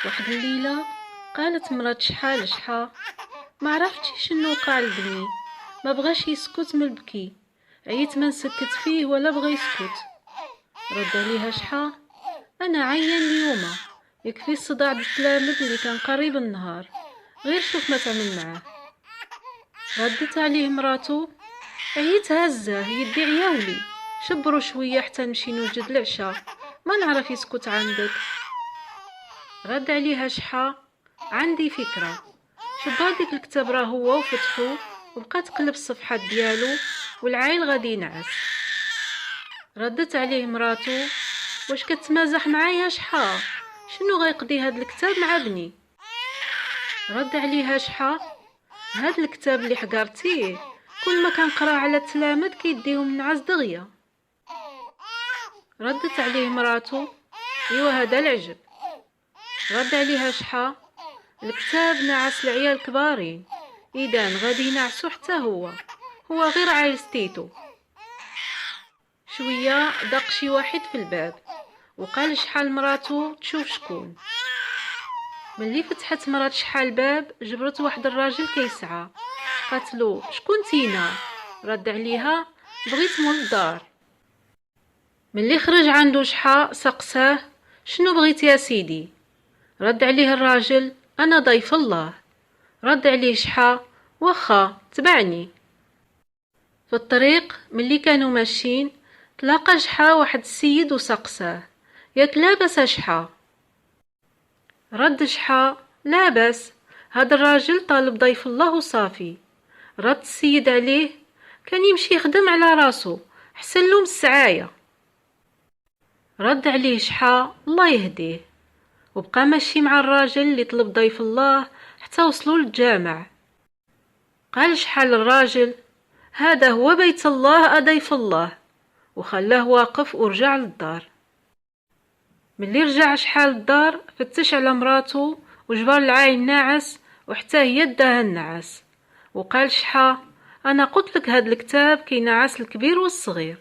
واحد الليلة قالت مرات شحال لشحا: ما عرفتش شنو وقع لبني، ما بغاش يسكت من البكي، عييت ما نسكت فيه ولا بغى يسكت. رد عليها شحا: انا عيان اليوم، يكفي الصداع بالتلامذ اللي كان قريب النهار، غير شوف ما تعمل معاه. ردت عليه مراتو: عييت هزه يدي عياولي، شبرو شويه حتى نمشي نوجد العشاء، ما نعرف يسكت عندك. رد عليها شحا: عندي فكرة، شد هاديك الكتاب راه هو وفتحو وبقى تقلب الصفحات ديالو والعايل غادي ينعس. ردت عليه مراتو: واش كتمازح معايا شحا؟ شنو غيقضي هاد الكتاب مع بني؟ رد عليها شحا: هاد الكتاب اللي حقرتيه كل ما كنقرا على التلامذ كيديهم نعاس دغيا. ردت عليه مراتو: ايوا هذا العجب. رد عليها شحا: الكتاب نعس العيال كبارين، اذا غادي ينعسو حتى هو غير عايل ستيتو. شويه دق شي واحد في الباب وقال شحال مراتو تشوف شكون. ملي فتحت مرات شحال الباب جبرت واحد الراجل كيسعى، قالتلو: شكون تينا؟ رد عليها: بغيت مول الدار. ملي خرج عنده شحا سقساه: شنو بغيت يا سيدي؟ رد عليه الراجل: انا ضيف الله. رد عليه شحا: واخا تبعني. في الطريق ملي كانوا ماشيين تلاقى شحا واحد السيد وسقساه: ياك لاباس شحا؟ رد شحا: لاباس، هاد الراجل طالب ضيف الله وصافي. رد السيد عليه: كان يمشي يخدم على راسو، حسن له من السعايه. رد عليه شحا: الله يهديه. وبقى ماشي مع الراجل اللي طلب ضيف الله حتى وصلوا للجامع. قال شحال للراجل: هذا هو بيت الله أضيف الله، وخلاه واقف ورجع للدار. ملي رجع شحال للدار فتش على مراتو وجبر العاين ناعس وحتى هي داها النعاس. وقال شحا: انا قلت لك هاد الكتاب كينعس الكبير والصغير.